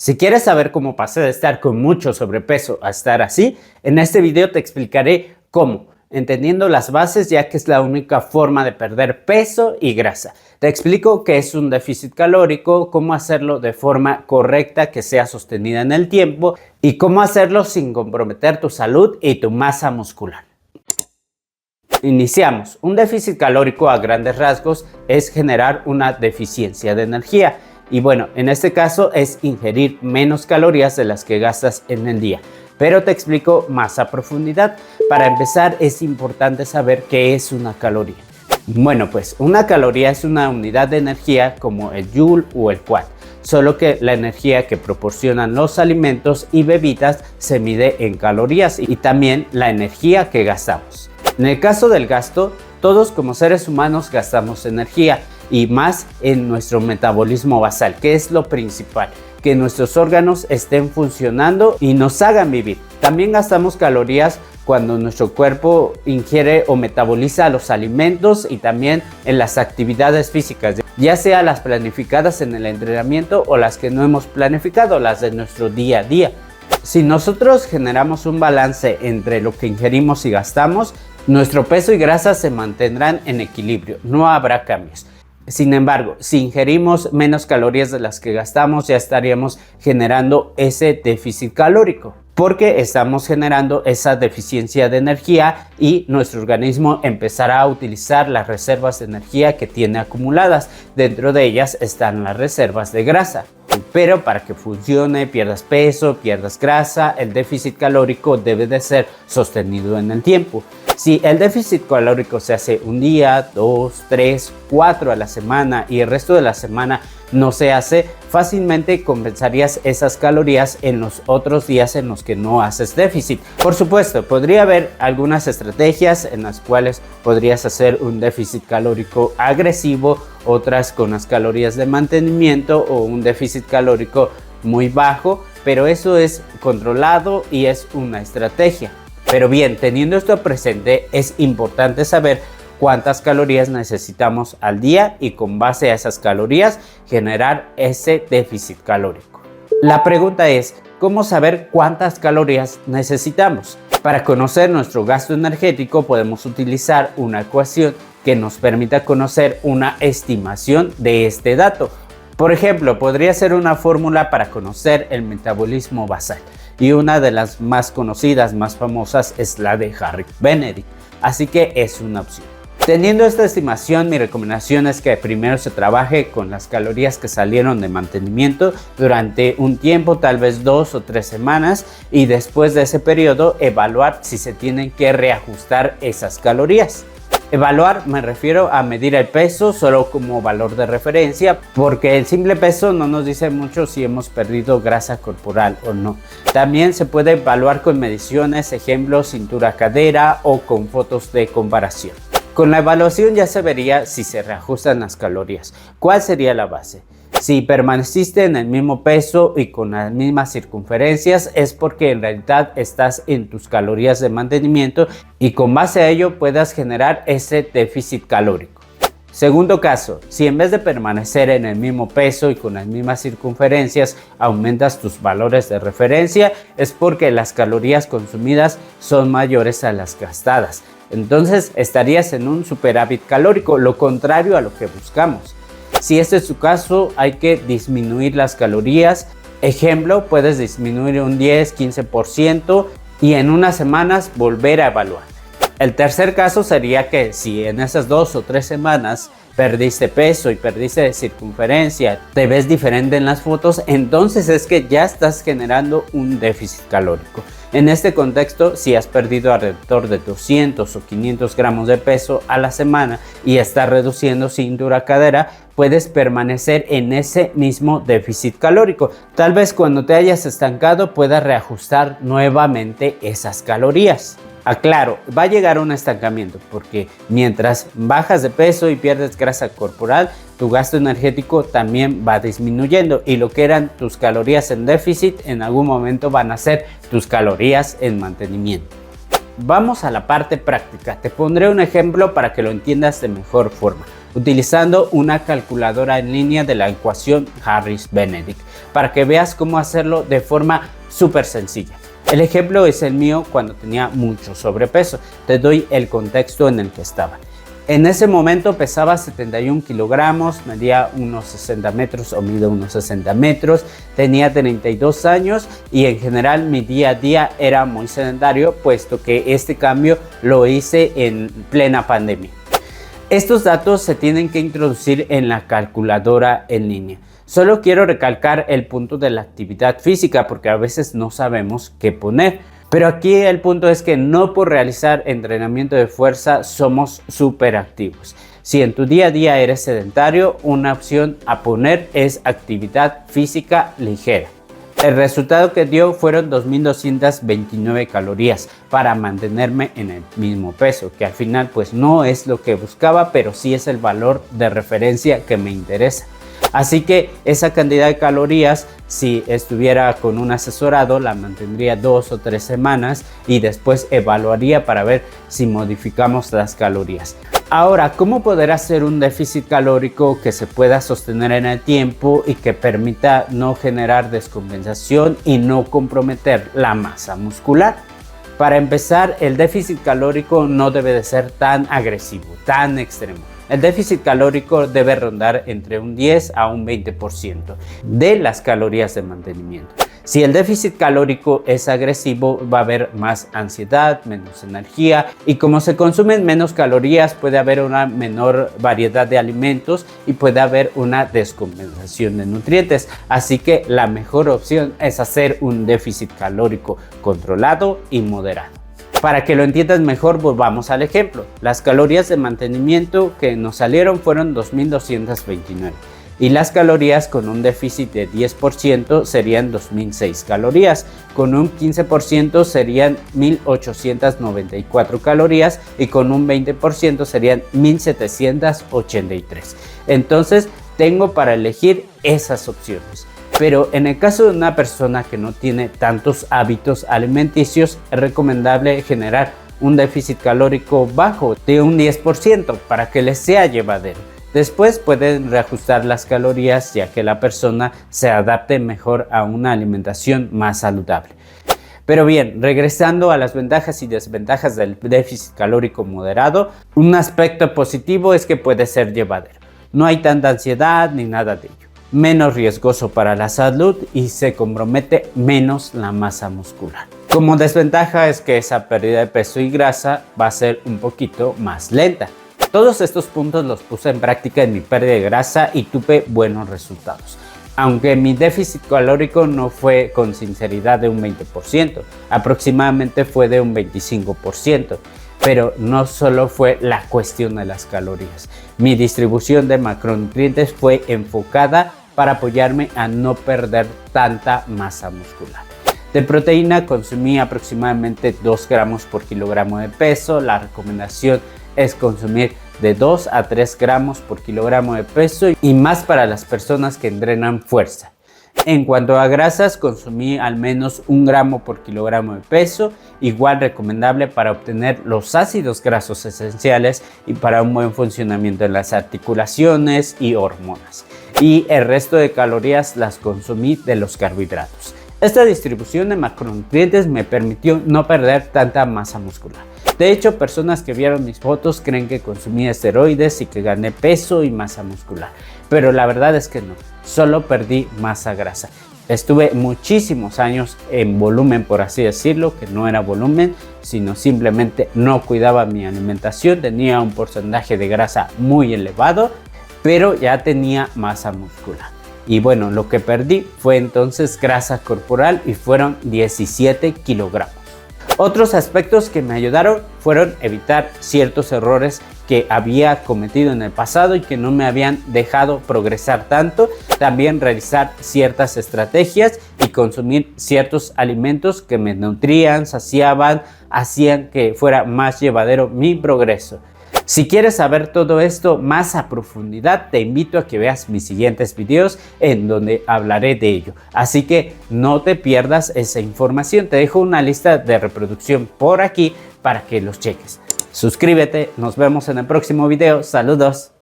Si quieres saber cómo pasé de estar con mucho sobrepeso a estar así, en este video te explicaré cómo, entendiendo las bases, ya que es la única forma de perder peso y grasa. Te explico qué es un déficit calórico, cómo hacerlo de forma correcta que sea sostenida en el tiempo y cómo hacerlo sin comprometer tu salud y tu masa muscular. Iniciamos. Un déficit calórico a grandes rasgos es generar una deficiencia de energía. Y bueno, en este caso es ingerir menos calorías de las que gastas en el día. Pero te explico más a profundidad. Para empezar, es importante saber qué es una caloría. Bueno, pues una caloría es una unidad de energía como el joule o el watt. Solo que la energía que proporcionan los alimentos y bebidas se mide en calorías y también la energía que gastamos. En el caso del gasto, todos como seres humanos gastamos energía y más en nuestro metabolismo basal, que es lo principal, que nuestros órganos estén funcionando y nos hagan vivir. También gastamos calorías cuando nuestro cuerpo ingiere o metaboliza los alimentos y también en las actividades físicas, ya sea las planificadas en el entrenamiento o las que no hemos planificado, las de nuestro día a día. Si nosotros generamos un balance entre lo que ingerimos y gastamos, nuestro peso y grasa se mantendrán en equilibrio, no habrá cambios. Sin embargo, si ingerimos menos calorías de las que gastamos, ya estaríamos generando ese déficit calórico, porque estamos generando esa deficiencia de energía y nuestro organismo empezará a utilizar las reservas de energía que tiene acumuladas. Dentro de ellas están las reservas de grasa. Pero para que funcione, pierdas peso, pierdas grasa, el déficit calórico debe de ser sostenido en el tiempo. Si el déficit calórico se hace un día, 2, 3, 4 a la semana y el resto de la semana no se hace, fácilmente compensarías esas calorías en los otros días en los que no haces déficit. Por supuesto, podría haber algunas estrategias en las cuales podrías hacer un déficit calórico agresivo, otras con las calorías de mantenimiento o un déficit calórico muy bajo, pero eso es controlado y es una estrategia. Pero bien, teniendo esto presente, es importante saber cuántas calorías necesitamos al día y con base a esas calorías generar ese déficit calórico. La pregunta es, ¿cómo saber cuántas calorías necesitamos? Para conocer nuestro gasto energético podemos utilizar una ecuación que nos permita conocer una estimación de este dato. Por ejemplo, podría ser una fórmula para conocer el metabolismo basal. Y una de las más conocidas, más famosas, es la de Harry Benedict. Así que es una opción. Teniendo esta estimación, mi recomendación es que primero se trabaje con las calorías que salieron de mantenimiento durante un tiempo, tal vez 2 o 3 semanas, y después de ese periodo evaluar si se tienen que reajustar esas calorías. Evaluar me refiero a medir el peso solo como valor de referencia, porque el simple peso no nos dice mucho si hemos perdido grasa corporal o no. También se puede evaluar con mediciones, ejemplo cintura-cadera o con fotos de comparación. Con la evaluación ya se vería si se reajustan las calorías. ¿Cuál sería la base? Si permaneciste en el mismo peso y con las mismas circunferencias, es porque en realidad estás en tus calorías de mantenimiento y con base a ello puedas generar ese déficit calórico. Segundo caso, si en vez de permanecer en el mismo peso y con las mismas circunferencias aumentas tus valores de referencia, es porque las calorías consumidas son mayores a las gastadas. Entonces estarías en un superávit calórico, lo contrario a lo que buscamos. Si este es su caso, hay que disminuir las calorías. Ejemplo, puedes disminuir un 10-15% y en unas semanas volver a evaluar. El tercer caso sería que si en esas 2 o 3 semanas perdiste peso y perdiste circunferencia, te ves diferente en las fotos, entonces es que ya estás generando un déficit calórico. En este contexto, si has perdido alrededor de 200 o 500 gramos de peso a la semana y estás reduciendo cintura-cadera, puedes permanecer en ese mismo déficit calórico. Tal vez cuando te hayas estancado puedas reajustar nuevamente esas calorías. Aclaro, va a llegar un estancamiento porque mientras bajas de peso y pierdes grasa corporal, tu gasto energético también va disminuyendo y lo que eran tus calorías en déficit en algún momento van a ser tus calorías en mantenimiento. Vamos a la parte práctica. Te pondré un ejemplo para que lo entiendas de mejor forma. utilizando una calculadora en línea de la ecuación Harris-Benedict, para que veas cómo hacerlo de forma súper sencilla. El ejemplo es el mío cuando tenía mucho sobrepeso. Te doy el contexto en el que estaba. En ese momento pesaba 71 kilogramos, medía unos 60 metros o mido unos 60 metros, tenía 32 años y en general mi día a día era muy sedentario, puesto que este cambio lo hice en plena pandemia. Estos datos se tienen que introducir en la calculadora en línea. Solo quiero recalcar el punto de la actividad física porque a veces no sabemos qué poner. Pero aquí el punto es que no por realizar entrenamiento de fuerza somos súper activos. Si en tu día a día eres sedentario, una opción a poner es actividad física ligera. El resultado que dio fueron 2.229 calorías para mantenerme en el mismo peso, que al final pues no es lo que buscaba, pero sí es el valor de referencia que me interesa. Así que esa cantidad de calorías, si estuviera con un asesorado, la mantendría 2 o 3 semanas y después evaluaría para ver si modificamos las calorías. Ahora, ¿cómo poder hacer un déficit calórico que se pueda sostener en el tiempo y que permita no generar descompensación y no comprometer la masa muscular? Para empezar, el déficit calórico no debe de ser tan agresivo, tan extremo. El déficit calórico debe rondar entre un 10 a un 20% de las calorías de mantenimiento. Si el déficit calórico es agresivo, va a haber más ansiedad, menos energía y como se consumen menos calorías, puede haber una menor variedad de alimentos y puede haber una descompensación de nutrientes. Así que la mejor opción es hacer un déficit calórico controlado y moderado. Para que lo entiendas mejor, volvamos al ejemplo. Las calorías de mantenimiento que nos salieron fueron 2.229 y las calorías con un déficit de 10% serían 2.006 calorías, con un 15% serían 1.894 calorías y con un 20% serían 1.783. Entonces tengo para elegir esas opciones. Pero en el caso de una persona que no tiene tantos hábitos alimenticios, es recomendable generar un déficit calórico bajo de un 10% para que les sea llevadero. Después pueden reajustar las calorías ya que la persona se adapte mejor a una alimentación más saludable. Pero bien, regresando a las ventajas y desventajas del déficit calórico moderado, un aspecto positivo es que puede ser llevadero. No hay tanta ansiedad ni nada de ello. Menos riesgoso para la salud y se compromete menos la masa muscular. Como desventaja es que esa pérdida de peso y grasa va a ser un poquito más lenta. Todos estos puntos los puse en práctica en mi pérdida de grasa y tuve buenos resultados. Aunque mi déficit calórico no fue con sinceridad de un 20%, aproximadamente fue de un 25%. Pero no solo fue la cuestión de las calorías. Mi distribución de macronutrientes fue enfocada para apoyarme a no perder tanta masa muscular. De proteína consumí aproximadamente 2 gramos por kilogramo de peso. La recomendación es consumir de 2 a 3 gramos por kilogramo de peso y más para las personas que entrenan fuerza. En cuanto a grasas, consumí al menos 1 gramo por kilogramo de peso, igual recomendable para obtener los ácidos grasos esenciales y para un buen funcionamiento de las articulaciones y hormonas. Y el resto de calorías las consumí de los carbohidratos. Esta distribución de macronutrientes me permitió no perder tanta masa muscular. De hecho, personas que vieron mis fotos creen que consumí esteroides y que gané peso y masa muscular. Pero la verdad es que no, solo perdí masa grasa. Estuve muchísimos años en volumen, por así decirlo, que no era volumen, sino simplemente no cuidaba mi alimentación, tenía un porcentaje de grasa muy elevado, pero ya tenía masa muscular. Y bueno, lo que perdí fue entonces grasa corporal y fueron 17 kilogramos. Otros aspectos que me ayudaron fueron evitar ciertos errores que había cometido en el pasado y que no me habían dejado progresar tanto. También realizar ciertas estrategias y consumir ciertos alimentos que me nutrían, saciaban, hacían que fuera más llevadero mi progreso. Si quieres saber todo esto más a profundidad, te invito a que veas mis siguientes videos en donde hablaré de ello. Así que no te pierdas esa información. Te dejo una lista de reproducción por aquí para que los cheques. Suscríbete, nos vemos en el próximo video. Saludos.